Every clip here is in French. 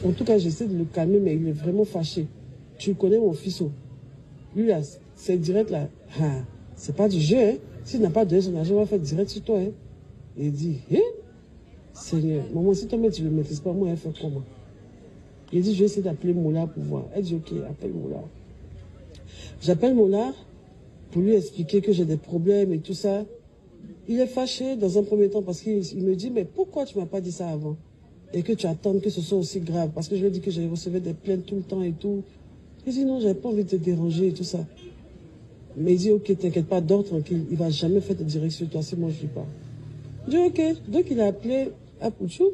En tout cas, j'essaie de le calmer, mais il est vraiment fâché. Tu connais mon fils. Lui, là, c'est direct, là. Ah, c'est pas du jeu, hein. S'il n'a pas donné son argent, on va faire direct sur toi, hein. Il dit, hein? Seigneur, maman, si toi-même tu ne le maîtrises pas, moi, elle fait comment? Il dit, je vais essayer d'appeler Moula pour voir. Elle dit, ok, appelle Moula. J'appelle Moula pour lui expliquer que j'ai des problèmes et tout ça. Il est fâché dans un premier temps parce qu'il me dit, mais pourquoi tu ne m'as pas dit ça avant? Et que tu attends que ce soit aussi grave. Parce que je lui ai dit que j'ai reçu des plaintes tout le temps et tout. Il dit, non, j'avais pas envie de te déranger et tout ça. Mais il dit, ok, t'inquiète pas, dors tranquille. Il va jamais faire de direct sur toi si moi je lui parle. Je dis, ok. Donc il a appelé Apouchou.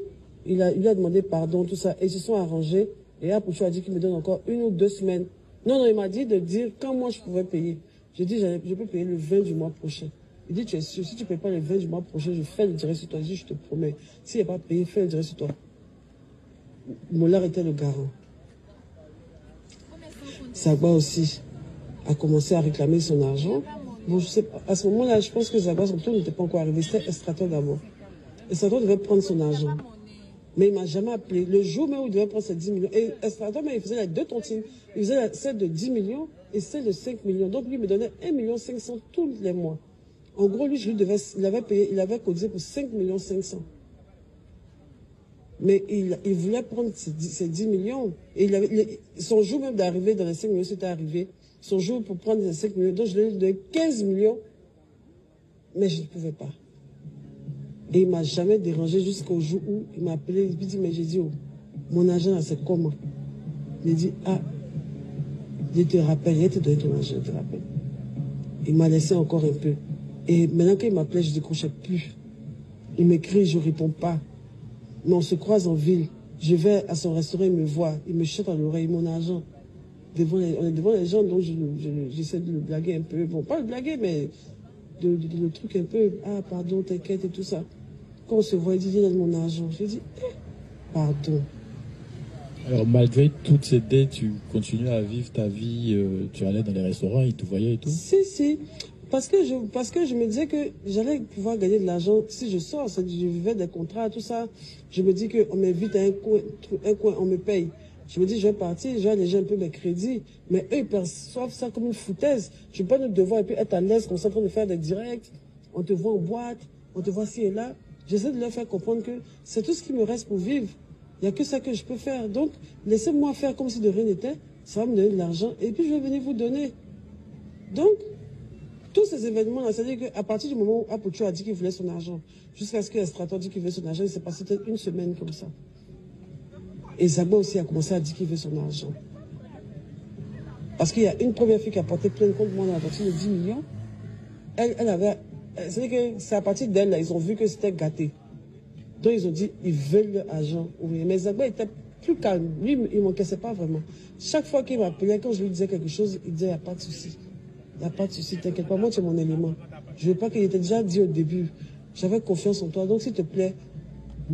Il lui a demandé pardon, tout ça. Et ils se sont arrangés. Et Apouchou a dit qu'il me donne encore 1 ou 2 semaines. Non, il m'a dit de dire quand moi je pouvais payer. J'ai dit, je peux payer le 20 du mois prochain. Il dit, tu es sûr, si tu ne payes pas le 20 du mois prochain, je fais le direct sur toi. Je dis, je te promets. S'il n'est pas payé, fais le direct sur toi. Moulard était le garant. Zagba aussi a commencé à réclamer son argent. Bon, je sais pas. À ce moment-là, je pense que Zagba, son tour n'était pas encore arrivé. C'était Estrator d'abord. Estrator devait prendre son argent. Mais il ne m'a jamais appelé. Le jour même où il devait prendre ses 10 millions. Et Estrator, il faisait les 2 tontines. Il faisait celle de 10 millions et celle de 5 millions. Donc, lui, il me donnait 1,5 million tous les mois. En gros, lui, il avait cotisé pour 5,5 millions. Mais il voulait prendre ses 10 millions. Et son jour même d'arriver dans les 5 millions, c'était arrivé. Son jour pour prendre les 5 millions. Donc, je lui ai donné 15 millions. Mais je ne pouvais pas. Et il ne m'a jamais dérangé jusqu'au jour où il m'a appelé. Il m'a dit, mais j'ai dit, oh, mon argent, là, c'est comment? Il m'a dit, ah, je te rappelle, il te donné ton argent, je te rappelle. Il m'a laissé encore un peu. Et maintenant qu'il m'appelait, je ne décrochais plus. Il m'écrit, je ne réponds pas. Mais on se croise en ville. Je vais à son restaurant, il me voit. Il me chante à l'oreille mon argent. On est devant les gens, donc j'essaie de le blaguer un peu. Bon, pas le blaguer, mais le truc un peu. Ah, pardon, t'inquiète et tout ça. Quand on se voit, il dit, donne mon argent. Je dis, pardon. Alors, malgré toutes ces dettes, tu continues à vivre ta vie, tu allais dans les restaurants, ils te voyaient et tout? Si. Parce que je me disais que j'allais pouvoir gagner de l'argent si je sors. Je vivais des contrats, tout ça. Je me dis qu'on m'invite à un coin, on me paye. Je me dis, je vais partir, je vais alléger un peu mes crédits. Mais eux, ils perçoivent ça comme une foutaise. Je ne peux pas nous devoir et puis être à l'aise, qu'on s'est en train de faire des directs. On te voit en boîte, on te voit ci et là. J'essaie de leur faire comprendre que c'est tout ce qui me reste pour vivre. Il n'y a que ça que je peux faire. Donc, laissez-moi faire comme si de rien n'était. Ça va me donner de l'argent et puis je vais venir vous donner. Donc, tous ces événements-là, c'est-à-dire qu'à partir du moment où Apouchou a dit qu'il voulait son argent, jusqu'à ce que Estrator dit qu'il veut son argent, il s'est passé peut-être 1 semaine comme ça. Et Zagba aussi a commencé à dire qu'il veut son argent. Parce qu'il y a une première fille qui a porté plainte contre moi dans la voiture de 10 millions. Elle avait... C'est-à-dire que c'est à partir d'elle, là, ils ont vu que c'était gâté. Donc ils ont dit, ils veulent leur argent. Mais Zagba était plus calme. Lui, il ne m'encaissait pas vraiment. Chaque fois qu'il m'appelait, quand je lui disais quelque chose, il disait, il n'y a pas de souci. Il n'y a pas de souci, t'inquiète pas, moi tu es mon élément. Je ne veux pas qu'il était déjà dit au début. J'avais confiance en toi, donc s'il te plaît,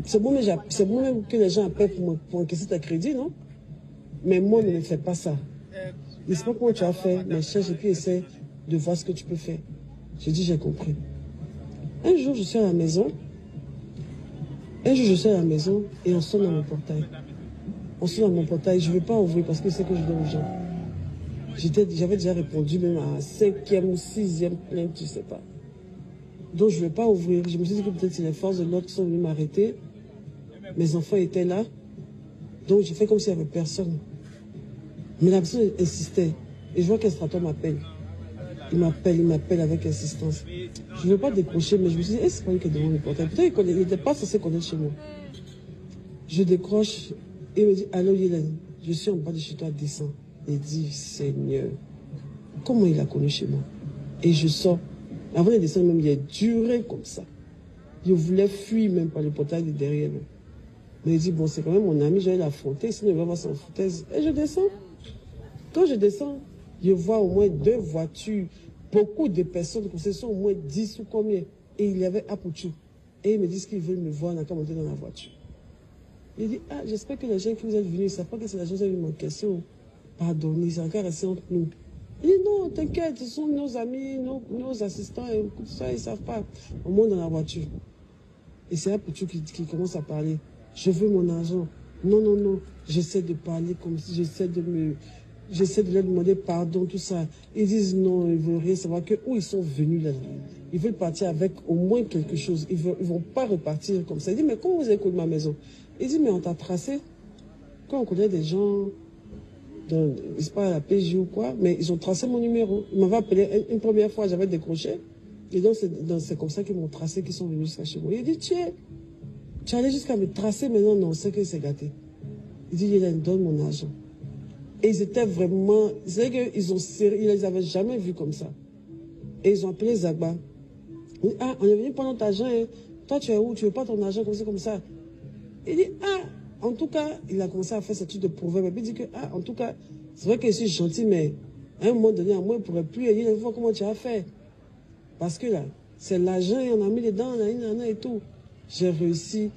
c'est bon même que les gens appellent pour encaisser ta crédit, non? Mais moi, ne me fais pas ça. Je ne sais pas comment tu as fait, mais cherche et puis essaie de voir ce que tu peux faire. J'ai dit, j'ai compris. Un jour, je suis à la maison. Et on sonne à mon portail. Je ne veux pas ouvrir parce que c'est que je donne aux gens. J'avais déjà répondu même à 5e ou 6e plainte, je ne sais pas. Donc je ne vais pas ouvrir. Je me suis dit que peut-être c'est les forces de l'ordre qui sont venues m'arrêter. Mes enfants étaient là. Donc j'ai fait comme s'il n'y avait personne. Mais la personne insistait. Et je vois qu'Estrator m'appelle. Il m'appelle avec insistance. Je ne veux pas décrocher, mais je me suis dit, c'est pas lui qui est devant le portail. Peut-être qu'il n'était pas censé connaître chez moi. Je décroche et il me dit, allô Yélène, je suis en bas de chez toi, descends. Et dit, Seigneur, comment il a connu chez moi? Et je sors. Avant de descendre, même, il a duré comme ça. Je voulais fuir même par le portail de derrière. Mais il dit, bon, c'est quand même mon ami, je vais l'affronter, sinon il va voir son foutaise. Et je descends. Quand je descends, je vois au moins 2 voitures, beaucoup de personnes, ce sont au moins 10 ou combien. Et il y avait Apouchou. Et ils me disent qu'ils veulent me voir, on n'a qu'à monter dans la voiture. Il dit, ah, j'espère que les gens qui vous êtes venus, ils ne savent pas que c'est la chose qui m'a question. Pardonnez, c'est encore resté entre nous. Il dit, non, t'inquiète, ce sont nos amis, nos assistants, et tout ça, ils ne savent pas. On monte dans la voiture. Et c'est Apouchou qui commence à parler. Je veux mon argent. Non, non, non. J'essaie de parler comme si j'essaie de leur demander pardon, tout ça. Ils disent non, ils veulent rien savoir que où ils sont venus là. Ils veulent partir avec au moins quelque chose. Ils vont pas repartir comme ça. Il dit, mais comment vous avez connu ma maison? Il dit, mais on t'a tracé. Quand on connaît des gens, c'est pas à la PJ ou quoi, mais ils ont tracé mon numéro. Ils m'avaient appelé une première fois, j'avais décroché. Et donc, c'est comme ça qu'ils m'ont tracé, qu'ils sont venus jusqu'à chez moi. Il dit, tu allais jusqu'à me tracer, maintenant, non, c'est que c'est gâté. Il dit, Hélène, donne mon argent. Et ils étaient vraiment, c'est qu'ils ont serré, ils les avaient jamais vus comme ça. Et ils ont appelé Zagba. Il dit, ah, on est venu prendre ton argent, hein. Toi, tu es où? Tu veux pas ton argent comme ça? Il dit, ah, en tout cas, il a commencé à faire ce truc de proverbe. Et puis il dit que, ah, en tout cas, c'est vrai que je suis gentil, mais à un moment donné, à moi, il ne pourrait plus. Il dit, vois comment tu as fait. Parce que là, c'est l'argent, il en a mis dedans, et tout. J'ai réussi.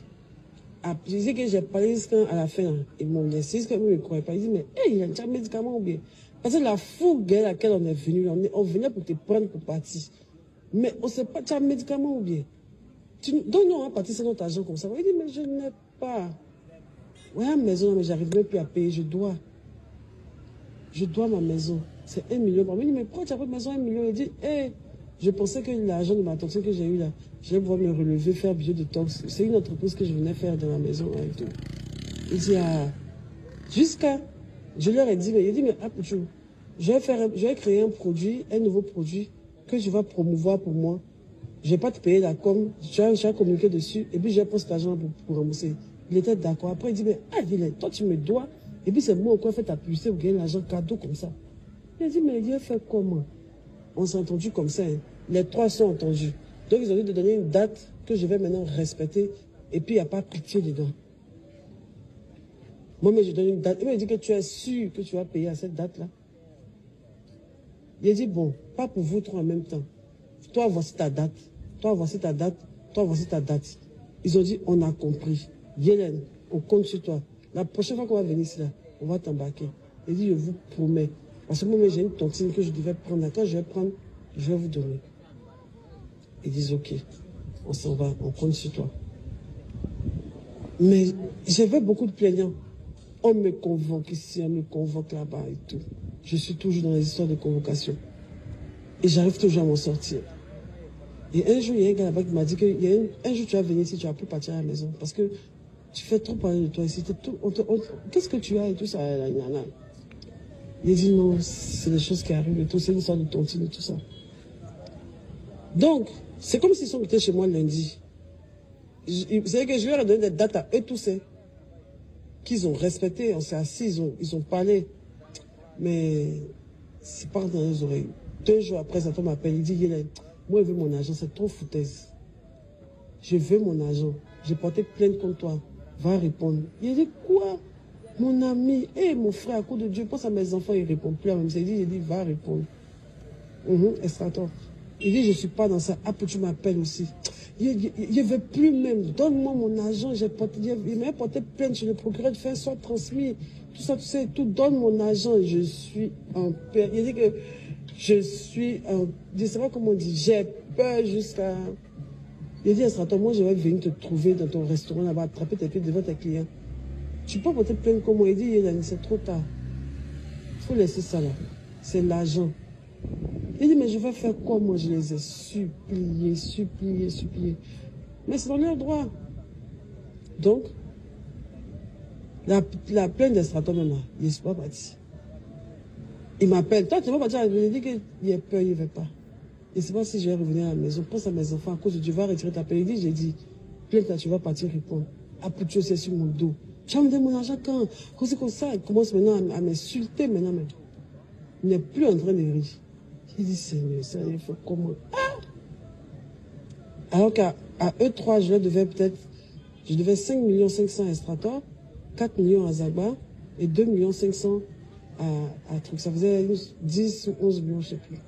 Je disais que j'ai parlé à la fin, là. Ils m'ont laissé, ils ne me croyaient pas. Ils disent, mais hey, il y a un médicament ou bien. Parce que la fougue à laquelle on est venu, on venait pour te prendre pour partir. Mais on ne sait pas, tu as un médicament ou bien. Donne-nous un parti, c'est notre argent comme ça. Il dit, mais je n'ai pas. Ouais, ma maison, mais j'arrive même plus à payer, je dois ma maison. C'est 1 million. Il dit, mais pourquoi tu as pris maison 1 million? Il dit, hey, je pensais que l'argent de ma toxine que j'ai eu là, je vais pouvoir me relever, faire bio de tox. C'est une entreprise que je venais faire dans la maison et tout. Il dit, ah, jusqu'à, je leur ai dit, mais il dit, mais je vais créer un nouveau produit que je vais promouvoir pour moi. Je ne vais pas te payer la com, je vais communiquer dessus, et puis je vais prendre cet argent pour rembourser. Il était d'accord. Après, il dit, mais ah, Vilain, toi tu me dois, et puis c'est moi encore fait ta publicité pour gagner l'argent cadeau comme ça. Il a dit, mais il a fait comment? On s'est entendu comme ça. Hein. Les trois sont entendus. Donc ils ont dit de donner une date que je vais maintenant respecter, et puis il n'y a pas pitié dedans. Moi, mais je donne une date. Il m'a dit que tu es sûr que tu vas payer à cette date-là. Il a dit, bon, pas pour vous trois en même temps. Toi, voici ta date. Toi, voici ta date. Toi, voici ta date. Ils ont dit, on a compris. Hélène, on compte sur toi. La prochaine fois qu'on va venir ici, là, on va t'embarquer. Il dit, je vous promets. Parce que moi, j'ai une tontine que je devais prendre. Quand je vais prendre, je vais vous donner. Ils disent, ok, on s'en va, on compte sur toi. Mais j'avais beaucoup de plaignants. On me convoque ici, on me convoque là-bas et tout. Je suis toujours dans les histoires de convocation. Et j'arrive toujours à m'en sortir. Et un jour, il y a un gars là-bas qui m'a dit que un jour, tu vas venir ici, tu vas plus partir à la maison. Parce que tu fais trop parler de toi ici. Qu'est-ce que tu as et tout ça? Il a dit non, c'est des choses qui arrivent et tout. C'est une histoire de tontine et tout ça. Donc, c'est comme s'ils sont quittés chez moi lundi. C'est que je leur ai donné des dates à eux tous, qu'ils ont respecté. On s'est assis, ils ont parlé. Mais c'est pas dans les oreilles. 2 jours après, ça m'appelle. Il dit, moi, je veux mon argent. C'est trop foutaise. Je veux mon argent. J'ai porté plainte contre toi. Va répondre. Il dit, quoi? Mon ami, mon frère, à cause de Dieu, pense à mes enfants, ils ne répondent plus à même. Il dit, va répondre. Extracteur. Il dit, je ne suis pas dans ça. Après, tu m'appelles aussi. Il ne veut plus même. Donne-moi mon argent. Il m'a porté plainte chez le procureur de faire soit transmis. Tout ça, tu sais, tout. Donne mon argent. Je suis en peur. Il dit que je suis en... Je ne sais pas comment on dit. J'ai peur jusqu'à... Il dit, Extracteur, moi, je vais venir te trouver dans ton restaurant là-bas, attraper tes pieds devant tes clients. Tu peux porter plainte comme moi. Il dit, c'est trop tard. Il faut laisser ça là. C'est l'argent. Il dit, mais je vais faire quoi? Moi, je les ai suppliés. Mais c'est dans leur droit. Donc, la plainte d'Extracteur même là, il ne est pas parti. Il m'appelle. Toi, tu vas partir. Il dit qu'il a peur, il ne veut pas. Il ne sait pas si je vais revenir à la maison. Pense à mes enfants. À cause de Dieu, va retirer ta plainte. Il dit, j'ai dit, plainte là, tu vas partir répondre. Après, tu es sur mon dos. Tu vas me donner mon argent quand? Comme ça, il commence maintenant à m'insulter maintenant même. Il n'est plus en train de rire. Il dit, Seigneur, ça, il faut comment? Ah! Alors qu'à eux trois, je devais 5 500 000 à Extracteur, 4 millions à Zagba et 2 500 000 à truc. Ça faisait 10 ou 11 millions, je ne sais plus.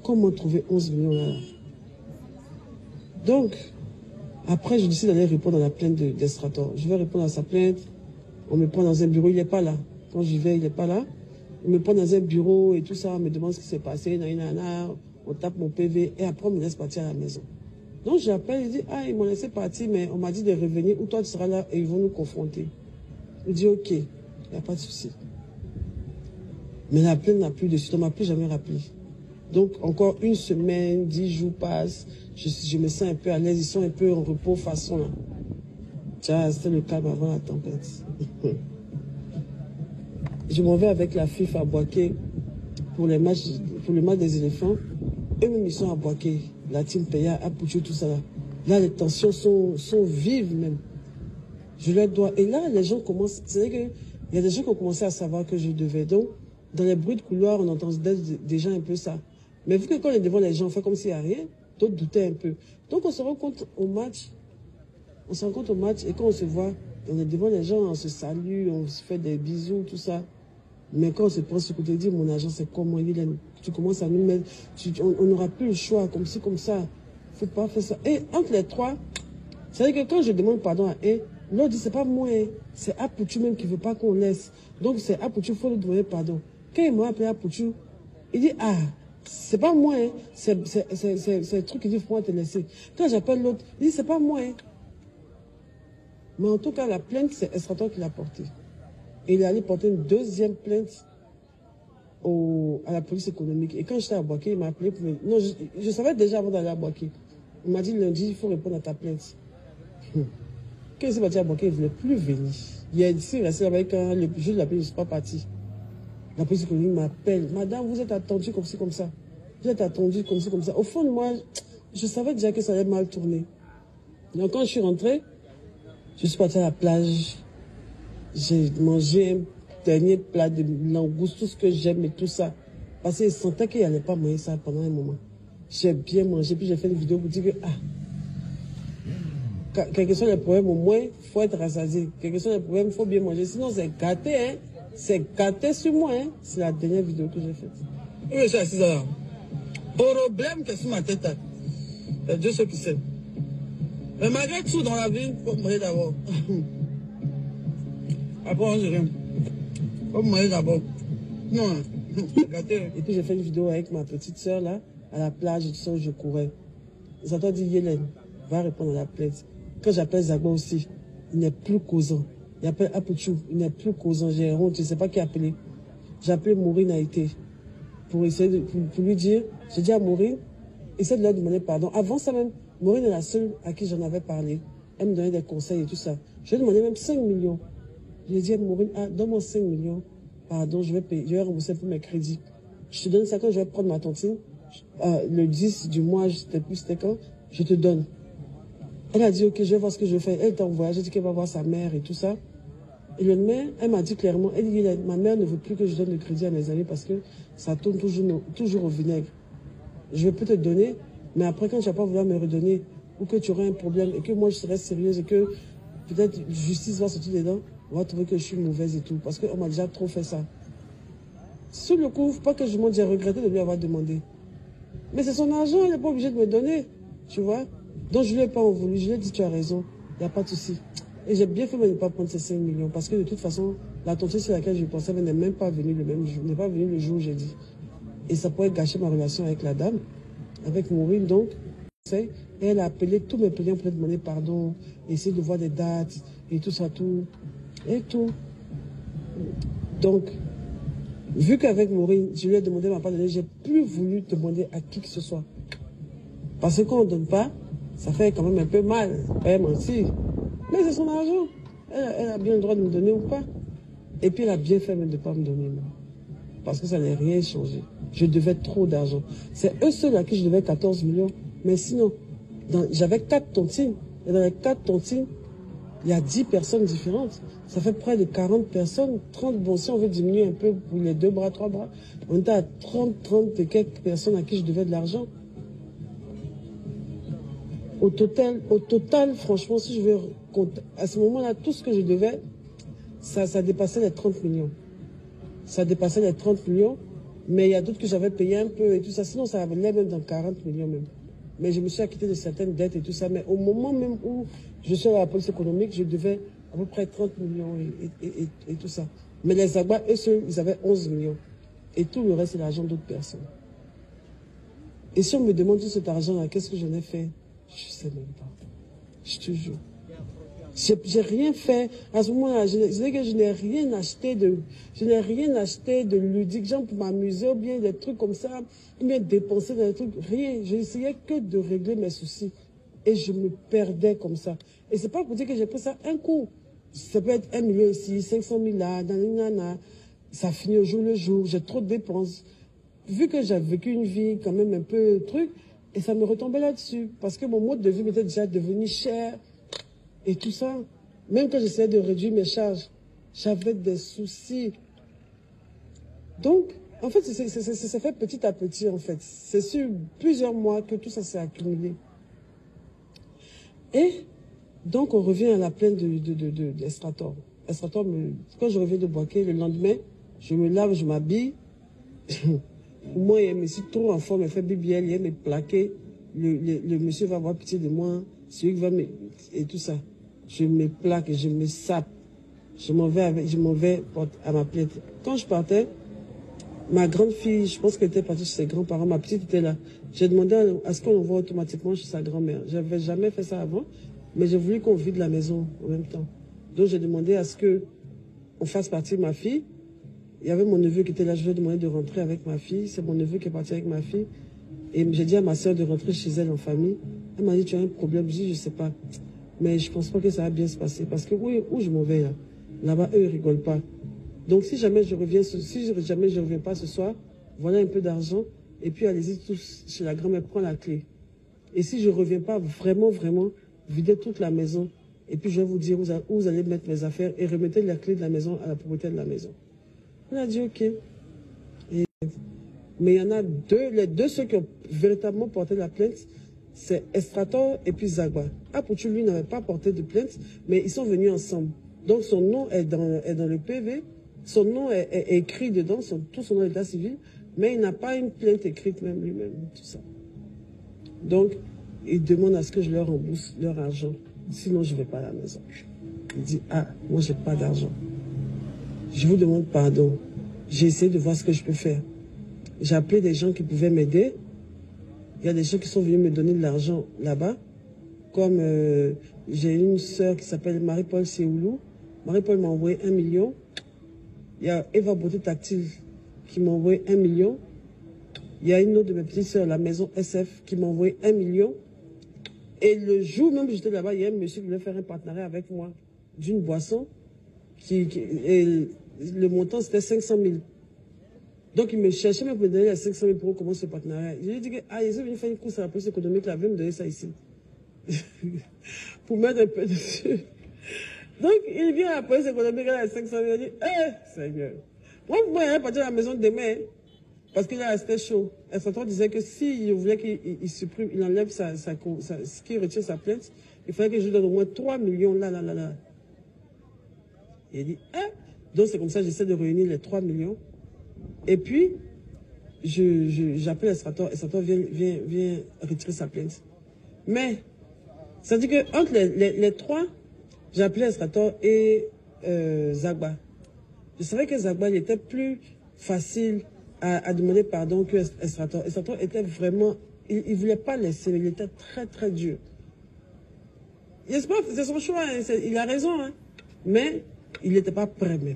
Comment trouver 11 millions là? Donc, après, je décide d'aller répondre à la plainte d'Extracteur. Je vais répondre à sa plainte. On me prend dans un bureau, il n'est pas là. Quand j'y vais, il n'est pas là. On me prend dans un bureau et tout ça, on me demande ce qui s'est passé, on tape mon PV et après on me laisse partir à la maison. Donc j'appelle, il dit, ils m'ont laissé partir, mais on m'a dit de revenir ou toi tu seras là et ils vont nous confronter. Il dit ok, il n'y a pas de souci. Mais la plainte n'a plus de suite, on ne m'a plus jamais rappelé. Donc encore une semaine, 10 jours passent, je me sens un peu à l'aise, ils sont un peu en repos façon là. Tiens, c'était le calme avant la tempête. Je m'en vais avec la FIF à Boaké pour le match des éléphants. Eux-mêmes, ils sont à Boaké, la team Paya, à Pouchou, tout ça là. Là, les tensions sont vives même. Je leur dois. Et là, les gens commencent. C'est vrai qu'il y a des gens qui ont commencé à savoir que je devais. Donc, dans les bruits de couloir, on entend déjà un peu ça. Mais vu que quand on est devant les gens, on fait comme s'il n'y a rien, d'autres doutaient un peu. Donc, on se rend compte au match. On se rend compte au match et quand on se voit, on est devant les gens, on se salue, on se fait des bisous, tout ça. Mais quand on se prend ce côté, dit mon agent, c'est comment il est, tu commences à nous mettre. On n'aura plus le choix, comme ci, comme ça. Faut pas faire ça. Et entre les trois, c'est vrai que quand je demande pardon à un, l'autre dit c'est pas moi, c'est Apouchou même qui veut pas qu'on laisse. Donc c'est Apouchou, il faut lui demander pardon. Quand il m'a appelé Apouchou, il dit ah, c'est pas moi, c'est le truc qui dit faut te laisser. Quand j'appelle l'autre, il dit c'est pas moi. Mais en tout cas, la plainte, c'est Estrator qui l'a portée. Et il est allé porter une deuxième plainte à la police économique. Et quand j'étais à Boaké, il m'a appelé pour me... Non, je savais déjà avant d'aller à Boaké. Il m'a dit lundi, il faut répondre à ta plainte. Quand il s'est parti à Boaké, il ne voulait plus venir. Il est ici, resté avec le juge de la police, je ne suis pas parti. La police économique m'appelle. Madame, vous êtes attendue comme ci, comme ça. Vous êtes attendue comme ci, comme ça. Au fond de moi, je savais déjà que ça allait mal tourner. Donc quand je suis rentrée, je suis partie à la plage. J'ai mangé un dernier plat de langoustes, tout ce que j'aime et tout ça. Parce que je sentais qu'il n'allait pas manger ça pendant un moment. J'ai bien mangé, puis j'ai fait une vidéo pour dire que, quels que soient les problèmes, au moins, il faut être rassasié. Quels que soient les problèmes, il faut bien manger. Sinon, c'est gâté, hein. C'est gâté sur moi, hein. C'est la dernière vidéo que j'ai faite. Oui, c'est assis là. Problème qui est sur ma tête, c'est Dieu seul qui sait. Mais malgré tout dans la vie, il faut manger d'abord. Après, on ne rien. Il faut manger d'abord. Non, c'est gâté. Et puis j'ai fait une vidéo avec ma petite soeur là, à la plage, et tout ça, où je courais. Ils entendent dire Yélène, va répondre à la plainte. Quand j'appelle Zagba aussi, il n'est plus causant. Il appelle Apouchou, il n'est plus causant. J'ai honte, je ne sais pas qui a appelé. J'ai appelé Maureen Haïté pour essayer pour lui dire, j'ai dit à Maureen, essaie de leur demander pardon. Avant ça même, Maureen est la seule à qui j'en avais parlé. Elle me donnait des conseils et tout ça. Je lui ai demandé même 5 millions. J'ai dit à Maureen, donne-moi 5 millions. Pardon, je vais payer, je vais rembourser pour mes crédits. Je te donne ça quand je vais prendre ma tontine. Le 10 du mois, je ne sais plus c'était quand, je te donne. Elle a dit, ok, je vais voir ce que je fais. Elle était en voyage, elle dit qu'elle va voir sa mère et tout ça. Et le lendemain, elle m'a dit clairement, elle dit, ma mère ne veut plus que je donne le crédit à mes amis parce que ça tourne toujours au vinaigre. Je vais peut te donner, mais après, quand tu vas pas vouloir me redonner, ou que tu auras un problème, et que moi je serai sérieuse, et que peut-être justice va sortir dedans, on va trouver que je suis mauvaise et tout, parce qu'on m'a déjà trop fait ça. Sur le coup, pas que je m'en dise, regretter de lui avoir demandé. Mais c'est son argent, elle n'est pas obligée de me donner, tu vois. Donc je ne lui ai pas en voulu, je lui ai dit, tu as raison, il n'y a pas de souci. Et j'ai bien fait de ne pas prendre ces 5 millions, parce que de toute façon, la tontine sur laquelle je pensais n'est même pas venue le même jour, n'est pas venue le jour où j'ai dit. Et ça pourrait gâcher ma relation avec la dame, avec Maureen, donc. Et elle a appelé tous mes clients pour lui demander pardon, essayer de voir des dates, et tout ça, tout. Et tout. Donc, vu qu'avec Maureen, je lui ai demandé ma part de j'ai plus voulu demander à qui que ce soit. Parce que quand on ne donne pas, ça fait quand même un peu mal, pas mentir. Mais c'est son argent. Elle a bien le droit de me donner ou pas. Et puis elle a bien fait même de ne pas me donner. Parce que ça n'a rien changé. Je devais trop d'argent. C'est eux seuls à qui je devais 14 millions. Mais sinon, j'avais 4 tontines. Et dans les 4 tontines, il y a 10 personnes différentes. Ça fait près de 40 personnes. 30, bon, si on veut diminuer un peu pour les 2 bras, 3 bras, on était à 30 et quelques personnes à qui je devais de l'argent. Au total, franchement, si je veux compter, à ce moment-là, tout ce que je devais, ça dépassait les 30 millions. Ça dépassait les 30 millions, mais il y a d'autres que j'avais payé un peu et tout ça. Sinon, ça allait même dans 40 millions même. Mais je me suis acquitté de certaines dettes et tout ça. Mais au moment même où je suis à la police économique, je devais à peu près 30 millions et tout ça. Mais les Zagba, eux seuls, ils avaient 11 millions. Et tout le reste, c'est l'argent d'autres personnes. Et si on me demande tout cet argent-là, qu'est-ce que j'en ai fait? Je ne sais même pas. Je te jure. J'ai rien fait. À ce moment-là, je disais que je n'ai rien acheté de ludique, genre pour m'amuser, ou bien des trucs comme ça, ou bien dépenser dans des trucs, rien. Je n'essayais que de régler mes soucis. Et je me perdais comme ça. Et c'est pas pour dire que j'ai pris ça un coup. Ça peut être 1 million ici, 500 000 là, nanana. Ça finit au jour le jour, j'ai trop de dépenses. Vu que j'avais vécu une vie quand même un peu truc, et ça me retombait là-dessus. Parce que mon mode de vie m'était déjà devenu cher. Et tout ça, même quand j'essayais de réduire mes charges, j'avais des soucis. Donc, en fait, ça fait petit à petit, en fait. C'est sur plusieurs mois que tout ça s'est accumulé. Et donc, on revient à la plaine d'Estrator. Estrator, quand je reviens de Boaké, le lendemain, je me lave, je m'habille. Moi, il me suis trop en forme, il fait BBL, il me plaqué. Le monsieur va avoir pitié de moi, celui qui va me... Et tout ça. Je me plaque, je me sape. Je m'en vais à ma plainte. Quand je partais, ma grande fille, je pense qu'elle était partie chez ses grands-parents, ma petite était là. J'ai demandé à ce qu'on l'envoie automatiquement chez sa grand-mère. Je n'avais jamais fait ça avant, mais j'ai voulu qu'on vide la maison en même temps. Donc j'ai demandé à ce qu'on fasse partir ma fille. Il y avait mon neveu qui était là, je lui ai demandé de rentrer avec ma fille. C'est mon neveu qui est parti avec ma fille. Et j'ai dit à ma soeur de rentrer chez elle en famille. Elle m'a dit, tu as un problème? Je dis, je ne sais pas. Mais je ne pense pas que ça va bien se passer. Parce que où je m'en vais là? Là-bas, eux, ils ne rigolent pas. Donc si jamais je reviens pas ce soir, voilà un peu d'argent. Et puis allez-y tous chez la grand-mère, prends la clé. Et si je ne reviens pas, vraiment, videz toute la maison. Et puis je vais vous dire où vous allez mettre mes affaires et remettez la clé de la maison à la propriétaire de la maison. On a dit ok. Mais il y en a deux, les deux ceux qui ont véritablement porté la plainte, c'est Estrator et puis Zagba. Apoutu, lui, n'avait pas porté de plainte, mais ils sont venus ensemble. Donc son nom est dans le PV, son nom est écrit dedans, tout son nom d'état civil, mais il n'a pas une plainte écrite même lui-même, tout ça. Donc, il demande à ce que je leur rembourse leur argent, sinon je ne vais pas à la maison. Il dit, ah, moi j'ai pas d'argent. Je vous demande pardon. J'ai essayé de voir ce que je peux faire. J'ai appelé des gens qui pouvaient m'aider. Il y a des gens qui sont venus me donner de l'argent là-bas. Comme j'ai une sœur qui s'appelle Marie-Paul Séoulou. Marie-Paul m'a envoyé 1 million. Il y a Eva Beauté Tactile qui m'a envoyé 1 million. Il y a une autre de mes petites sœurs, la maison SF, qui m'a envoyé 1 million. Et le jour même où j'étais là-bas, il y a un monsieur qui voulait faire un partenariat avec moi d'une boisson. Et le montant, c'était 500 000. Donc, il me cherchait même pour me donner les 500 000 pour commencer ce partenariat. Je lui ai dit que, ils sont venus faire une course à la police économique, là, viens me donner ça ici. Pour mettre un peu dessus. Donc, il vient à la police économique, là, les 500 000, il dit, Seigneur. Moi, vous pouvez partir à la maison demain, parce que là, c'était chaud. Et Satan disait que s'il voulait qu'il supprime, il enlève qu'il retire sa plainte, il fallait que je lui donne au moins 3 millions, là. Il a dit, Donc, c'est comme ça, j'essaie de réunir les 3 millions. Et puis, j'appelle Estrator, Estrator vient retirer sa plainte. Mais, ça dit que entre les trois, j'ai appelé Estrator et Zagba. Je savais que Zagba, il était plus facile à demander pardon que Estrator. Estrator était vraiment, il ne voulait pas laisser, il était très très dur. C'est son choix, hein, il a raison, hein, mais il n'était pas prêt même.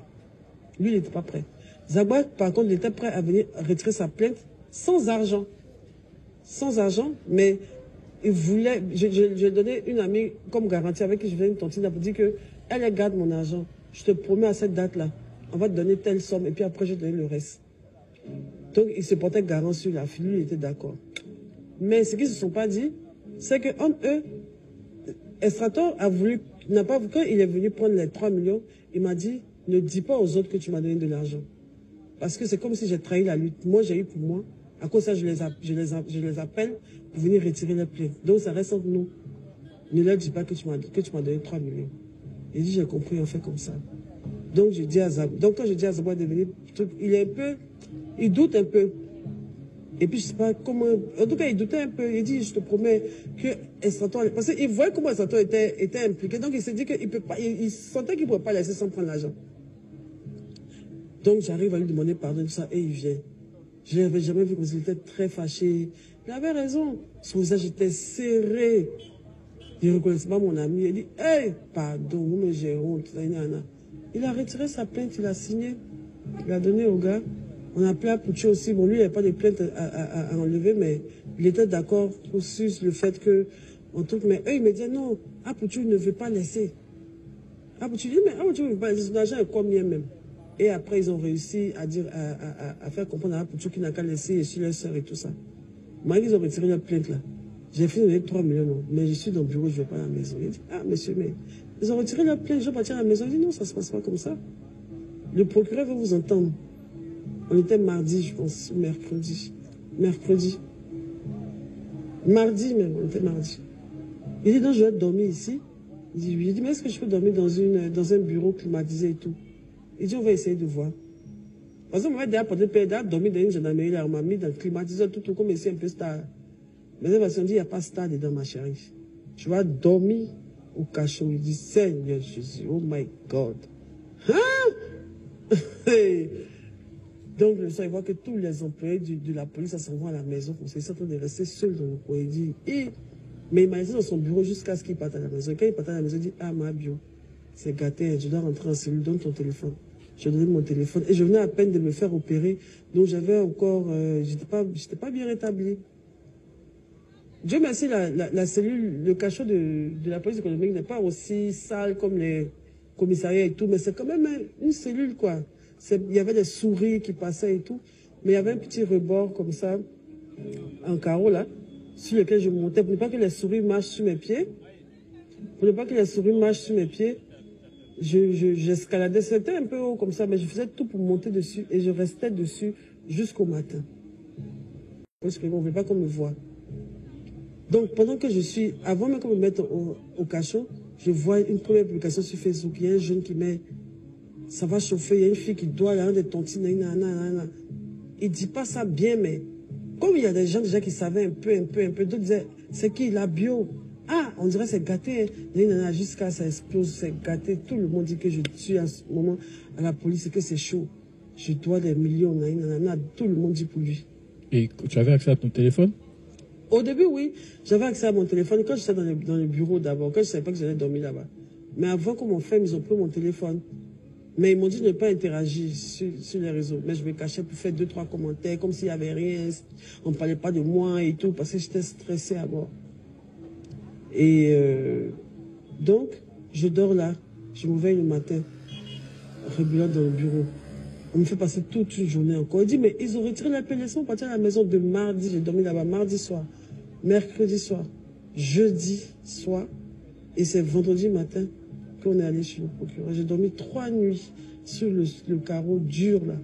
Lui, il n'était pas prêt. Zagba, par contre, il était prêt à venir retirer sa plainte sans argent. Sans argent, mais il voulait... J'ai donné une amie comme garantie avec qui je faisais une tontine pour dire qu'elle garde mon argent. Je te promets à cette date-là, on va te donner telle somme et puis après, je vais te donner le reste. Donc, il se portait garant sur la fille, lui, il était d'accord. Mais ce qu'ils ne se sont pas dit, c'est qu'entre eux, Estrator a voulu... Quand il est venu prendre les 3 millions, il m'a dit, ne dis pas aux autres que tu m'as donné de l'argent. Parce que c'est comme si j'ai trahi la lutte. Moi, j'ai eu pour moi. À cause de ça, je les appelle pour venir retirer les plaintes. Donc, ça reste entre nous. Ne leur dis pas que tu m'as donné 3 millions. Il dit, j'ai compris, on fait comme ça. Donc, je dis à Zab. Donc, quand je dis à Zab de venir, il doute un peu. Et puis, je ne sais pas comment... En tout cas, il doutait un peu. Il dit, je te promets que Estrator... Parce qu'il voyait comment Estrator était impliqué. Donc, il s'est dit qu'il peut pas... Il sentait qu'il ne pouvait pas laisser sans prendre l'argent. Donc, j'arrive à lui demander pardon, tout ça, et il vient. Je ne l'avais jamais vu comme ça, il était très fâché. Il avait raison. Son visage était serré. Il ne reconnaissait pas mon ami. Il dit, hey, pardon, vous me gérez honte. Il a retiré sa plainte, il a signé. Il a donné au gars. On a appelé Apoucho aussi. Bon, lui, il n'y avait pas de plainte à enlever, mais il était d'accord sur le fait que, mais eux, ils me disaient, non, Apoucho ne veut pas laisser. Apoucho dit, mais Apoucho ne veut pas laisser. Son argent est combien même? Et après, ils ont réussi à dire, à faire comprendre à Apoucho qu'il n'a qu'à laisser et sur leur soeur et tout ça. Moi, ils ont retiré leur plainte là. J'ai fait donner 3 millions, non. Mais je suis dans le bureau, je ne vais pas à la maison. Il dit, ah, monsieur, mais ils ont retiré leur plainte, je vais partir à la maison. Il dit, non, ça ne se passe pas comme ça. Le procureur veut vous entendre. On était mardi, je pense, ou mercredi. Mercredi. Mardi même, on était mardi. Il dit, non, je vais dormir ici. Il dit, oui. Il dit, mais est-ce que je peux dormir dans un bureau climatisé et tout? Il dit, on va essayer de voir. Parce qu'on m'a déjà porté dormir dans une gendarmerie, là, on m'a mis dans le climatiseur, tout comme ici, un peu star. Mais on dit, il n'y a pas star dedans, ma chérie. Tu vas dormir au cachot. Il dit, Seigneur Jésus, oh my God. Hein? Donc, le soir, il voit que tous les employés de la police s'en vont à la maison. Ils sont en train de rester seuls dans le coin. Il dit, mais il m'a laissé dans son bureau jusqu'à ce qu'il parte à la maison. Quand il part à la maison, il dit, ah, ma bio, c'est gâté, je dois rentrer en cellule, donne ton téléphone. Je donnais mon téléphone. Et je venais à peine de me faire opérer. Donc, j'avais encore, j'étais pas bien rétabli. Dieu merci, la cellule, le cachot de la police économique n'est pas aussi sale comme les commissariats et tout, mais c'est quand même une cellule, quoi. Il y avait des souris qui passaient et tout, mais il y avait un petit rebord comme ça, en carreau là, sur lequel je montais, pour ne pas que les souris marchent sur mes pieds. Pour ne pas que les souris marchent sur mes pieds, j'escaladais, c'était un peu haut comme ça, mais je faisais tout pour monter dessus, et je restais dessus jusqu'au matin. Parce qu'on ne veut pas qu'on me voie. Donc, pendant que je suis, avant même qu'on me mette au cachot, je vois une première publication sur Facebook. Il y a un jeune qui met, ça va chauffer, il y a une fille qui doit aller des tontines, il dit pas ça bien, mais comme il y a des gens déjà qui savaient un peu, d'autres disaient, c'est qui, la bio? Ah, on dirait c'est gâté, jusqu'à ça explose, c'est gâté. Tout le monde dit que je suis à ce moment à la police et que c'est chaud. Je dois des millions, tout le monde dit pour lui. Et tu avais accès à ton téléphone? Au début, oui, j'avais accès à mon téléphone quand j'étais dans le bureau d'abord, quand je ne savais pas que j'allais dormir là-bas. Mais avant qu'on m'en fait, ils ont pris mon téléphone. Mais ils m'ont dit de ne pas interagir sur les réseaux. Mais je me cachais pour faire 2-3 commentaires, comme s'il n'y avait rien, on ne parlait pas de moi et tout, parce que j'étais stressée à mort. Et donc, je dors là, je me réveille le matin, rebelote dans le bureau. On me fait passer toute une journée encore. Il dit, mais ils ont retiré l'appellation, partir à la maison de mardi. J'ai dormi là-bas mardi soir, mercredi soir, jeudi soir, et c'est vendredi matin qu'on est allé chez le procureur. J'ai dormi 3 nuits sur le carreau dur là.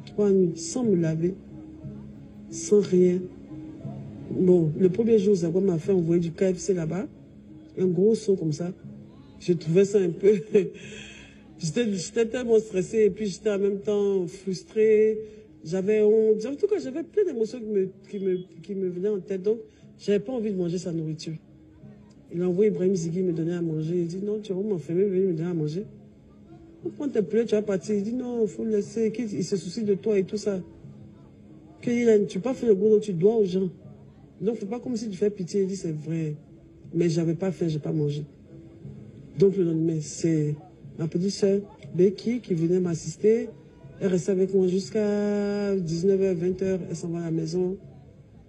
3 nuits, sans me laver, sans rien. Bon, le premier jour, Zagwa m'a fait envoyer du KFC là-bas, un gros saut comme ça. Je trouvais ça un peu... J'étais tellement stressée et puis j'étais en même temps frustrée. J'avais honte. En tout cas, j'avais plein d'émotions qui me venaient en tête. Donc, j'avais pas envie de manger sa nourriture. Il a envoyé Ibrahim Zigui me donner à manger. Il dit, non, tu vas m'enfermer, venir me donner à manger. On prend tes plats, tu vas partir. Il dit, non, il faut le laisser. Il se soucie de toi et tout ça. Tu n'as pas fait le boulot dont tu dois aux gens. Donc, c'est pas comme si tu fais pitié. Il dit, c'est vrai. Mais j'avais pas faim, j'ai pas mangé. Donc, le lendemain, c'est ma petite soeur, Becky, qui venait m'assister. Elle restait avec moi jusqu'à 19h, 20h. Elle s'en va à la maison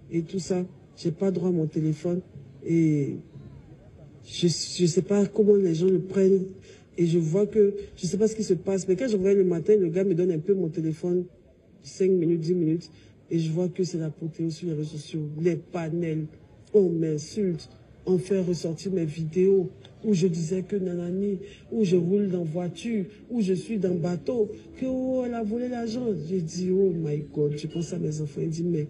et tout ça. J'ai pas droit à mon téléphone. Et je sais pas comment les gens le prennent. Et je vois que, je sais pas ce qui se passe. Mais quand je reviens le matin, le gars me donne un peu mon téléphone, 5 minutes, 10 minutes. Et je vois que c'est la protéo sur les réseaux sociaux. Les panels, on m'insulte. On fait ressortir mes vidéos où je disais que nanani, où je roule dans voiture, où je suis dans bateau, que oh, elle a volé l'argent. J'ai dit, oh my God, je pense à mes enfants. Il dit, mais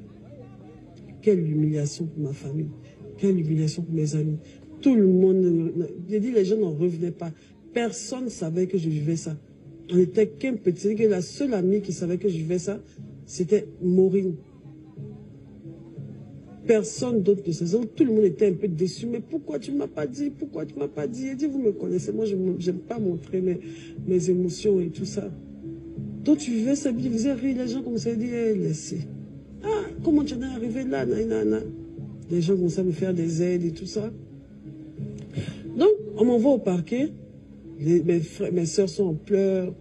quelle humiliation pour ma famille, quelle humiliation pour mes amis. Tout le monde, j'ai dit, les gens n'en revenaient pas. Personne ne savait que je vivais ça. On n'était qu'un petit, que la seule amie qui savait que je vivais ça, c'était Maureen. Personne d'autre de ces autres, tout le monde était un peu déçu. Mais pourquoi tu ne m'as pas dit? Pourquoi tu ne m'as pas dit? Il dit, vous me connaissez, moi je n'aime pas montrer mes émotions et tout ça. Toi tu vivais ça, il faisait rire, les gens commençaient à dire, hey, laissez. Ah, comment tu en es arrivé là? Les gens commençaient à me faire des aides et tout ça. On m'envoie au parquet, mes soeurs sont en pleurs,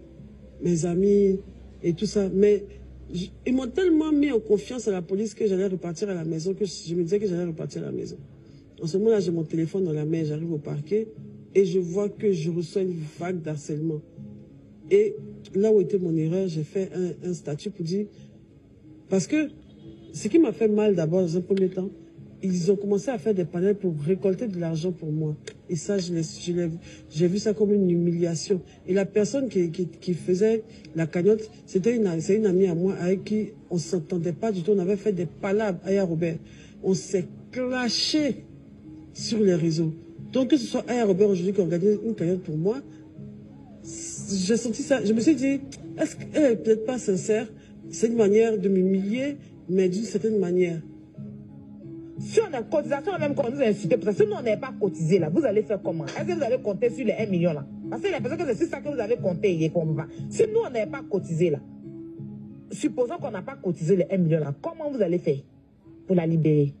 mes amis et tout ça. Mais ils m'ont tellement mis en confiance à la police que j'allais repartir à la maison, que je me disais que j'allais repartir à la maison. En ce moment-là, j'ai mon téléphone dans la main, j'arrive au parquet et je vois que je reçois une vague d'harcèlement. Et là où était mon erreur, j'ai fait un statut pour dire... Parce que ce qui m'a fait mal d'abord, dans un premier temps, ils ont commencé à faire des panels pour récolter de l'argent pour moi. Et ça, j'ai vu ça comme une humiliation. Et la personne qui faisait la cagnotte, c'est une amie à moi avec qui on ne s'entendait pas du tout. On avait fait des palabres, Aya Robert. On s'est clashé sur les réseaux. Donc que ce soit Aya Robert aujourd'hui qui a organisé une cagnotte pour moi, j'ai senti ça. Je me suis dit, est-ce qu'elle n'est peut-être pas sincère? C'est une manière de m'humilier, mais d'une certaine manière. Sur la cotisation, même quand on nous a insulté, parce que si nous, on n'avait pas cotisé là, vous allez faire comment? Est-ce que vous allez compter sur les 1 million là? Parce que l'impression que c'est ça que vous avez compté, il est comme ça. Si nous, on n'avait pas cotisé là, supposons qu'on n'a pas cotisé les 1 million là, comment vous allez faire pour la libérer?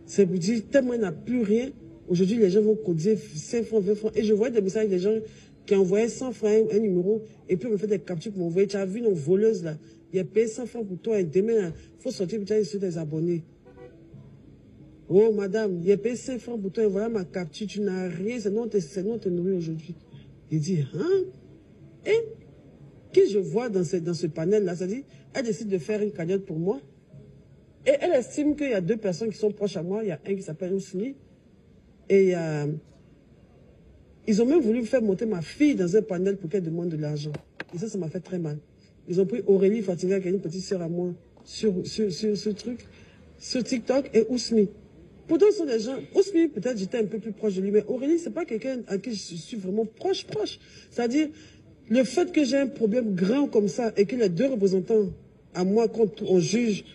C'est pour dire, tellement il n'a plus rien, aujourd'hui les gens vont cotiser 5 francs, 20 francs. Et je voyais des messages des gens qui envoyaient 100 francs, un numéro, et puis on me fait des captures pour m'envoyer. Tu as vu nos voleuses là, il a payé 100 francs pour toi, et demain, il faut sortir pour tu sur des abonnés. Oh madame, il a payé 5 francs pour toi, et voilà ma capture, tu n'as rien, c'est nous on te nourrit aujourd'hui. Il dit, hein? Et qui je vois dans ce panel-là, ça dit, elle décide de faire une cagnotte pour moi, et elle estime qu'il y a 2 personnes qui sont proches à moi, il y a un qui s'appelle Ousmi, et ils ont même voulu faire monter ma fille dans un panel pour qu'elle demande de l'argent. Et ça m'a fait très mal. Ils ont pris Aurélie Fatiga, qui est une petite sœur à moi, sur ce truc, sur TikTok, et Ousmi. Pourtant, ce sont des gens... Ousmi, peut-être j'étais un peu plus proche de lui, mais Aurélie, c'est pas quelqu'un à qui je suis vraiment proche. C'est-à-dire, le fait que j'ai un problème grand comme ça, et que les 2 représentants à moi, quand on juge,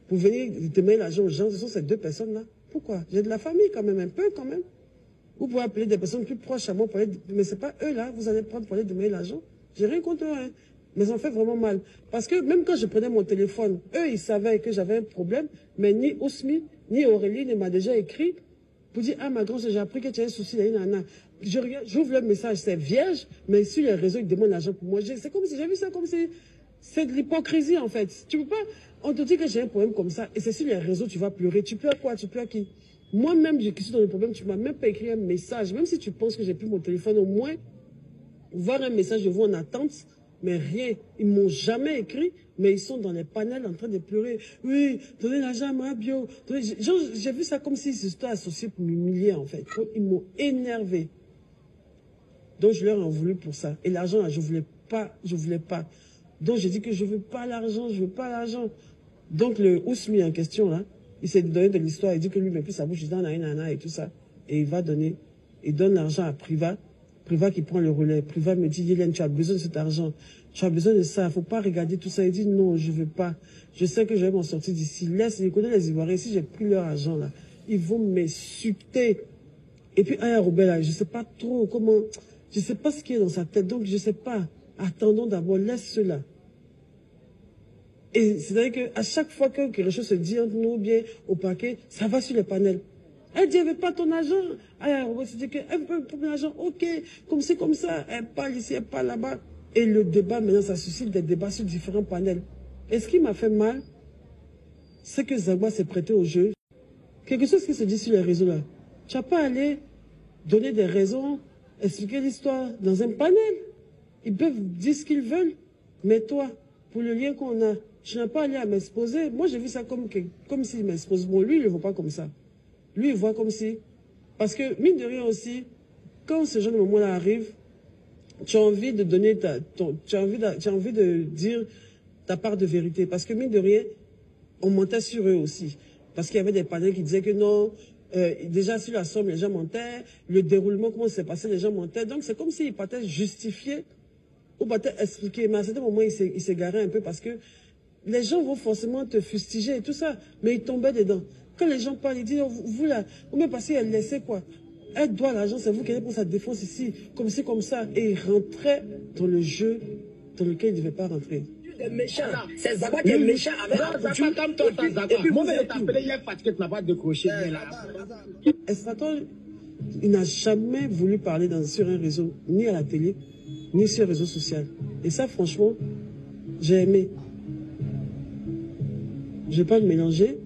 pour venir demander l'argent aux gens, ce sont ces 2 personnes-là. Pourquoi? J'ai de la famille quand même, un peu quand même. Vous pouvez appeler des personnes plus proches à moi, mais ce n'est pas eux là, vous allez prendre pour aller demander l'argent. J'ai rien contre eux, hein. Mais ça me fait vraiment mal. Parce que même quand je prenais mon téléphone, eux, ils savaient que j'avais un problème, mais ni Ousmi, ni Aurélie ne m'a déjà écrit pour dire, ah ma grande, j'ai appris que tu as un souci, j'ouvre le message, c'est vierge, mais sur les réseaux, ils demandent l'argent pour moi. C'est comme si, j'ai vu ça comme si, c'est de l'hypocrisie en fait. Tu peux pas, on te dit que j'ai un problème comme ça, et c'est sur les réseaux, tu vas pleurer. Tu pleures quoi? Tu pleures qui? Moi-même, je suis dans le problème, tu ne m'as même pas écrit un message. Même si tu penses que j'ai plus mon téléphone, au moins, voir un message de vous en attente, mais rien. Ils ne m'ont jamais écrit, mais ils sont dans les panels en train de pleurer. Oui, donnez l'argent à ma bio. J'ai vu ça comme s'ils s'étaient associés pour m'humilier, en fait. Ils m'ont énervé. Donc, je leur en voulu pour ça. Et l'argent, là, je voulais pas. Donc, j'ai dit que je veux pas l'argent. Donc, le Ousmi en question, là, il s'est donné de l'histoire, il dit que lui, mais plus sa bouche, il dit nanana et tout ça. Et il va donner, il donne l'argent à Priva qui prend le relais. Priva me dit, Yélène, tu as besoin de cet argent. Tu as besoin de ça, il ne faut pas regarder tout ça. Il dit, non, je ne veux pas. Je sais que je vais m'en sortir d'ici. Je connais les Ivoiriens, si j'ai pris leur argent, là, ils vont m'insulter. Et puis, Aya Robert, là, je ne sais pas trop comment, je ne sais pas ce qui est dans sa tête, donc je ne sais pas. Attendons d'abord, laisse cela. Et c'est-à-dire qu'à chaque fois que quelque chose se dit entre nous, bien au paquet, ça va sur les panels. Elle dit, elle ne veut pas ton argent. Alors, on se dit qu'elle veut pour mon argent, ok, comme c'est comme ça, elle parle ici, elle parle là-bas. Et le débat, maintenant, ça suscite des débats sur différents panels. Et ce qui m'a fait mal, c'est que Zagba s'est prêté au jeu. Quelque chose qui se dit sur les réseaux là. Tu n'as pas allé donner des raisons, expliquer l'histoire dans un panel. Ils peuvent dire ce qu'ils veulent. Mais toi, pour le lien qu'on a, je n'ai pas allé à m'exposer. Moi, j'ai vu ça comme s'il m'expose. Bon, lui, il ne le voit pas comme ça. Lui, il voit comme si... Parce que, mine de rien aussi, quand ce genre de moment-là arrive, tu as envie de donner tu as envie de dire ta part de vérité. Parce que, mine de rien, on mentait sur eux aussi. Parce qu'il y avait des panels qui disaient que non, déjà sur la somme, les gens mentaient. Le déroulement, comment ça s'est passé, les gens mentaient. Donc, c'est comme s'ils partaient justifier ou partaient expliquer. Mais à certains moments, il s'est garé un peu parce que les gens vont forcément te fustiger et tout ça. Mais ils tombaient dedans. Quand les gens parlent, ils disent, vous là, vous même passé, elle laissait quoi? Elle doit l'argent, c'est vous qui allez pour sa défense ici, comme ci, comme ça. Et ils rentraient dans le jeu dans lequel ils ne devaient pas rentrer. Méchant. C'est Zagba qui est méchant avec Zagba, comme toi, Zagba. Moi, je t'appelais hier parce que tu n'as pas décroché. Estraton, Il n'a jamais voulu parler sur un réseau, ni à la télé, ni sur un réseau social. Et ça, franchement, j'ai aimé. Je ne vais pas le mélanger.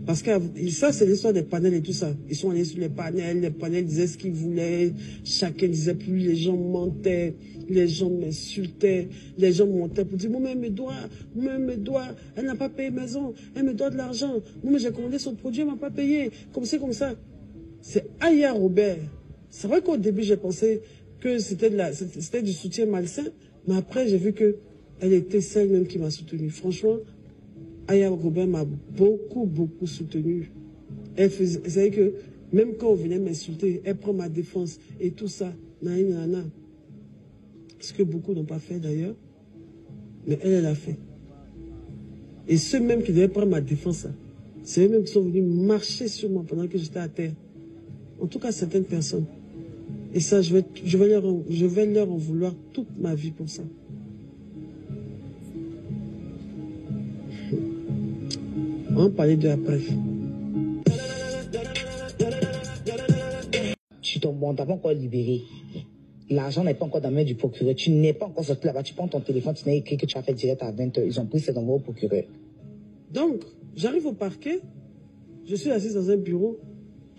Parce que ça, c'est l'histoire des panels et tout ça. Ils sont allés sur les panels disaient ce qu'ils voulaient, chacun disait plus, les gens mentaient, les gens m'insultaient, les gens montaient pour dire, moi, elle me doit, elle n'a pas payé maison, elle me doit de l'argent, moi, j'ai commandé son produit, elle ne m'a pas payé, comme ça. C'est Aya Robert. C'est vrai qu'au début, j'ai pensé que c'était du soutien malsain, mais après, j'ai vu que elle était celle même qui m'a soutenu. Franchement, Aya Robert m'a beaucoup soutenu. Elle savait que même quand on venait m'insulter, elle prend ma défense et tout ça. Nana. Ce que beaucoup n'ont pas fait d'ailleurs. Mais elle a fait. Et ceux même qui devaient prendre ma défense, c'est eux-mêmes qui sont venus marcher sur moi pendant que j'étais à terre. En tout cas, certaines personnes. Et ça, je vais leur en vouloir toute ma vie pour ça. On va parler de après. Tu t'as pas encore libéré. L'argent n'est pas encore dans la main du procureur. Tu n'es pas encore sorti là-bas. Tu prends ton téléphone, tu n'as écrit que tu as fait direct à 20h. Ils ont pris cet envoi au procureur. Donc, j'arrive au parquet, je suis assise dans un bureau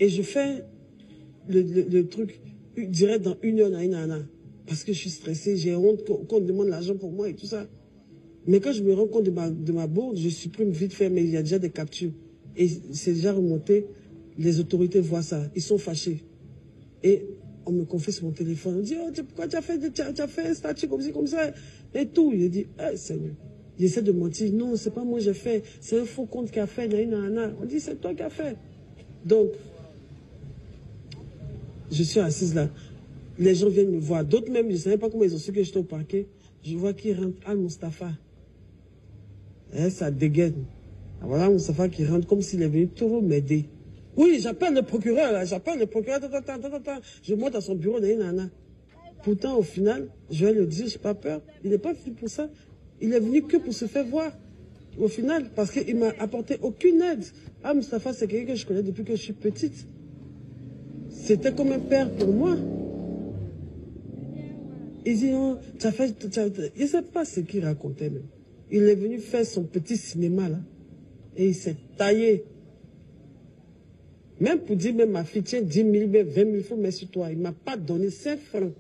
et je fais le truc direct dans 1 heure, parce que je suis stressée, j'ai honte qu'on demande l'argent pour moi et tout ça. Mais quand je me rends compte de ma bourde, je supprime vite fait, mais il y a déjà des captures. Et c'est déjà remonté, les autorités voient ça, ils sont fâchés. Et on me confie sur mon téléphone, on dit, oh, pourquoi tu as fait un statut comme ça, et tout. Il dit, hey, Seigneur. Il essaie de mentir, non, c'est pas moi j'ai fait, c'est un faux compte qui a fait, On dit, c'est toi qui as fait. Donc, je suis assise là. Les gens viennent me voir. D'autres même, je ne savais pas comment ils ont su que j'étais au parquet. Je vois qui rentre, Al-Mustafa. Et ça dégaine. Voilà Mustafa qui rentre comme s'il est venu trop m'aider. Oui, j'appelle le procureur là, Attends. Je monte à son bureau, Pourtant, au final, je vais le dire, je n'ai pas peur. Il n'est pas venu pour ça. Il est venu que pour se faire voir. Au final, parce qu'il ne m'a apporté aucune aide. Mustafa, c'est quelqu'un que je connais depuis que je suis petite. C'était comme un père pour moi. Il dit, oh, il ne sait pas ce qu'il racontait même. Il est venu faire son petit cinéma là. Et il s'est taillé. Même pour dire, même ma fille, tiens, 10 000, 20 000 francs, mais sur toi. Il ne m'a pas donné 5 francs.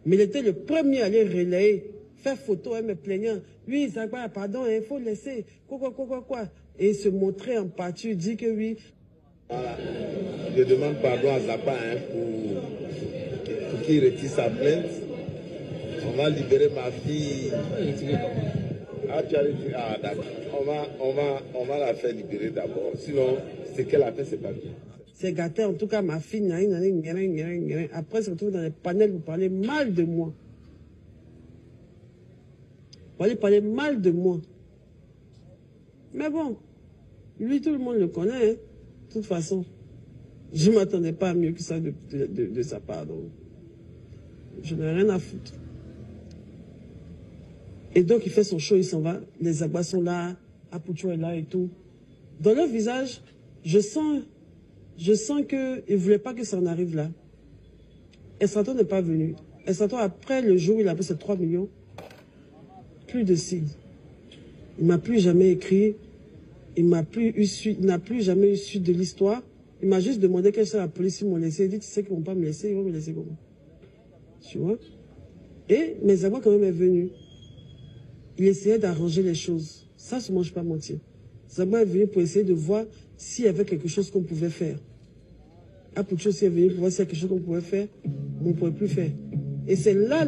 Mais il était le premier à aller relayer, faire photo, me plaignant. Oui, Zagba, pardon, il faut laisser. Quoi. Et il se montrait en partie, il dit que oui. Voilà. Je demande pardon à Zagba pour qu'il retire sa plainte. On va libérer ma fille. Ah, tu as dit, ah, d'accord. On va la faire libérer d'abord. Sinon, ce qu'elle a fait, c'est pas bien. C'est gâté, en tout cas, ma fille, après, se retrouve dans les panels, vous parlez mal de moi. Vous parlez mal de moi. Mais bon, lui, tout le monde le connaît, hein. De toute façon, je ne m'attendais pas à mieux que ça de sa part. Donc, je n'ai rien à foutre. Et donc, il fait son show, il s'en va. Les Agbas sont là, Apoucho est là et tout. Dans leur visage, je sens qu'ils ne voulaient pas que ça en arrive là. Estraton n'est pas venu. Estraton, après le jour où il a pris ses 3 millions, plus de signe. Il ne m'a plus jamais écrit. Il n'a plus jamais eu suite de l'histoire. Il m'a juste demandé quelle soit la police, ils m'ont laissé. Il dit, tu sais qu'ils ne vont pas me laisser, ils vont me laisser comment? Tu vois? Et mes Agbas quand même est venu. Il essayait d'arranger les choses. Ça, je ne mange pas mentir. Zagba est venu pour essayer de voir s'il y avait quelque chose qu'on pouvait faire. Apoucho aussi est venu pour voir s'il y a quelque chose qu'on pouvait faire, mais on ne pouvait plus faire. Et c'est là,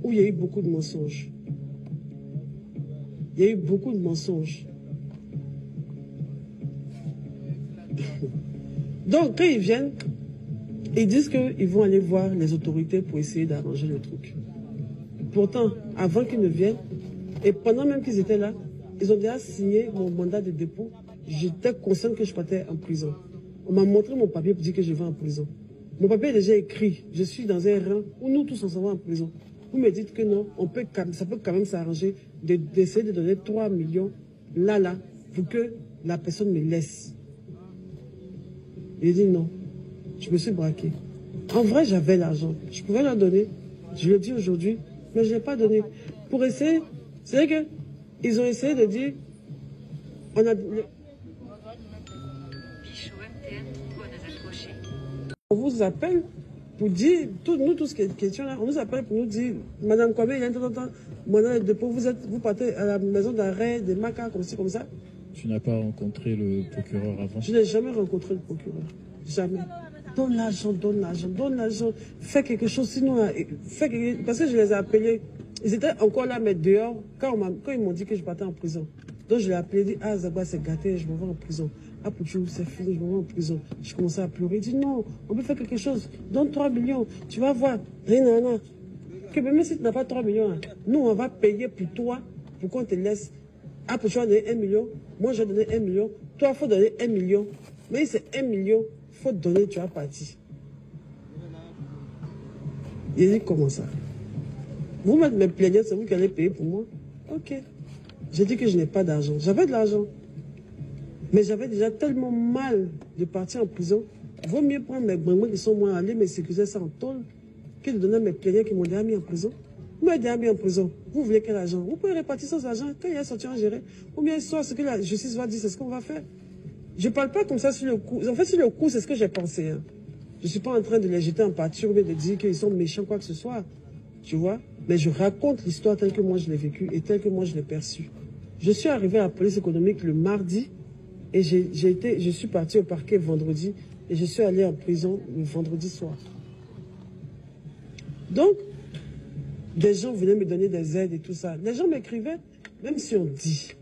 où il y a eu beaucoup de mensonges. Il y a eu beaucoup de mensonges. Donc, quand ils viennent, ils disent qu'ils vont aller voir les autorités pour essayer d'arranger le truc. Pourtant, avant qu'ils ne viennent, et pendant même qu'ils étaient là, ils ont déjà signé mon mandat de dépôt. J'étais consciente que je partais en prison. On m'a montré mon papier pour dire que je vais en prison. Mon papier est déjà écrit. Je suis dans un rang où nous tous on s'en va en prison. Vous me dites que non, ça peut quand même s'arranger d'essayer de donner 3 millions là, pour que la personne me laisse. Il dit non. Je me suis braqué. En vrai, j'avais l'argent. Je pouvais leur donner. Je le dis aujourd'hui, mais je ne l'ai pas donné. Pour essayer, c'est vrai qu'ils ont essayé de dire, on vous appelle pour dire, nous tous qui questions là, on nous appelle pour nous dire, Madame Kwame, il y a un temps, Madame le dépôt, vous partez à la maison d'arrêt des Macas, comme ci, comme ça. Tu n'as pas rencontré le procureur avant? Je n'ai jamais rencontré le procureur. Jamais. Donne l'argent, donne l'argent, donne l'argent. Fais quelque chose, sinon, parce que je les ai appelés. Ils étaient encore là, mais dehors, quand ils m'ont dit que je partais en prison. Donc je l'ai appelé, dit, ah, Zagba, c'est gâté, je me vais en prison. Ah, Pouchou, c'est fini, je me vais en prison. Je commençais à pleurer. Il dit, non, on peut faire quelque chose. Donne 3 millions. Tu vas voir. Rien, que même si tu n'as pas 3 millions, hein, nous, on va payer pour toi, pour qu'on te laisse. Ah, Pouchou a donné 1 million. Moi, j'ai donné 1 million. Toi, il faut donner 1 million. Mais c'est 1 million, il faut donner, tu vas partir. Il dit, comment ça? Vous me plaignez, c'est vous qui allez payer pour moi? Ok. J'ai dit que je n'ai pas d'argent. J'avais de l'argent. Mais j'avais déjà tellement mal de partir en prison. Vaut mieux prendre mes bambous qui sont moins allés, mais sécuriser ça en tôle, que de donner mes plaignants qui m'ont déjà mis en prison. Vous m'avez déjà mis en prison. Vous voulez quel argent? Vous pouvez répartir cet argent quand il y a sorti en géré. Ou bien soit ce que la justice va dire, c'est ce qu'on va faire. Je ne parle pas comme ça sur le coup. En fait, sur le coup, c'est ce que j'ai pensé. Hein. Je ne suis pas en train de les jeter en pâture ou de dire qu'ils sont méchants, quoi que ce soit. Tu vois? Mais je raconte l'histoire telle que moi je l'ai vécue et telle que moi je l'ai perçue. Je suis arrivé à la police économique le mardi et je suis parti au parquet vendredi et je suis allé en prison le vendredi soir. Donc, des gens venaient me donner des aides et tout ça. Les gens m'écrivaient, même si on dit,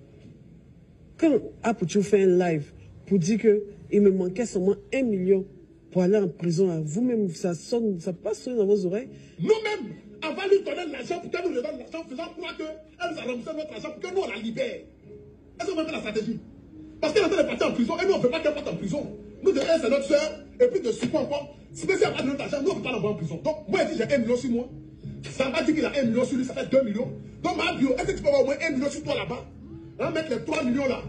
quand Apouchou fait un live pour dire qu'il me manquait seulement 1 million pour aller en prison, vous-même, ça passe dans vos oreilles. Nous-mêmes, on va lui donner l'argent pour qu'elle nous donne l'argent, faisant croire qu'elle nous a remboursé notre argent pour que nous on la libère. Est-ce qu'on va faire la stratégie? Parce qu'elle est en train de partir en prison et nous on ne veut pas qu'elle parte en prison. Nous, de elle, c'est notre soeur, et puis de support encore. Si elle n'a pas de notre argent, nous on ne peut pas l'envoyer en prison. Donc, moi, je dis j'ai 1 million sur moi. Ça va dire qu'il a 1 million sur lui, ça fait 2 millions. Donc, ma bio, est-ce que tu peux avoir au moins 1 million sur toi là-bas? On va mettre les 3 millions là.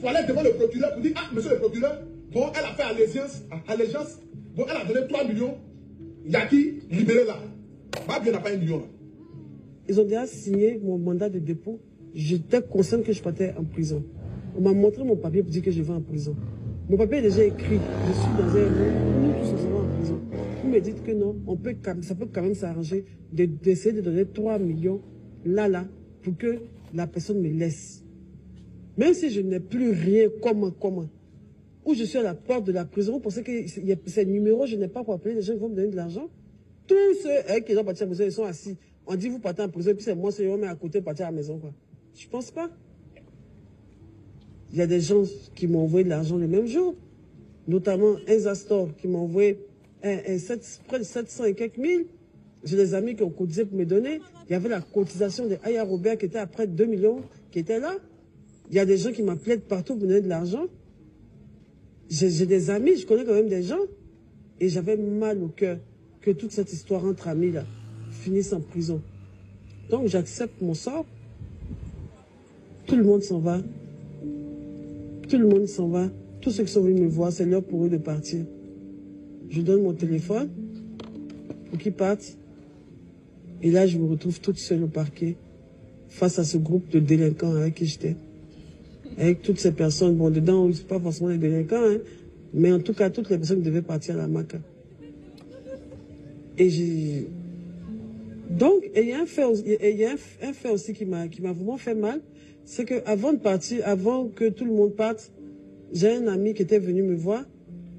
Pour aller devant le procureur pour dire, ah, monsieur le procureur, bon, elle a fait allégeance. Bon, elle a donné 3 millions. Il y a qui libéré là? Ma bio n'a pas 1 million là. Ils ont déjà signé mon mandat de dépôt. J'étais consciente que je partais en prison. On m'a montré mon papier pour dire que je vais en prison. Mon papier est déjà écrit. Je suis dans un rôle, nous tous ensemble en prison. Vous me dites que non, ça peut quand même s'arranger d'essayer de donner 3 millions là, pour que la personne me laisse. Même si je n'ai plus rien, comment? Ou je suis à la porte de la prison, vous pensez que ces numéros, je n'ai pas pour appeler les gens qui vont me donner de l'argent? Tous ceux qui ont parti en prison, ils sont assis. On dit vous partez en prison, puis c'est moi, c'est eux, mais à côté, partir à la maison, quoi. Je pense pas. Il y a des gens qui m'ont envoyé de l'argent le même jour, notamment un Zastor qui m'a envoyé près de 700 et quelques mille. J'ai des amis qui ont cotisé pour me donner. Il y avait la cotisation de Aya Robert qui était à près de 2 millions, qui était là. Il y a des gens qui m'appelaient de partout pour me donner de l'argent. J'ai des amis, je connais quand même des gens. Et j'avais mal au cœur que toute cette histoire entre amis là finisse en prison. Donc j'accepte mon sort. Tout le monde s'en va. Tout le monde s'en va. Tous ceux qui sont venus me voir, c'est l'heure pour eux de partir. Je donne mon téléphone pour qu'ils partent. Et là, je me retrouve toute seule au parquet face à ce groupe de délinquants avec qui j'étais. Avec toutes ces personnes, bon, dedans, c'est pas forcément des délinquants, hein, mais en tout cas, toutes les personnes qui devaient partir à la Maca. Et donc, il y a un fait aussi qui m'a vraiment fait mal, c'est qu'avant de partir, avant que tout le monde parte, j'ai un ami qui était venu me voir,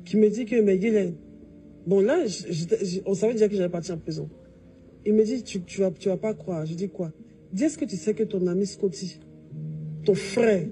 qui me dit que, mais Guylaine, bon là, on savait déjà que j'allais partir en prison. Il me dit, tu vas pas croire. Je dis quoi? Dis, est-ce que tu sais que ton ami Scotty, ton frère,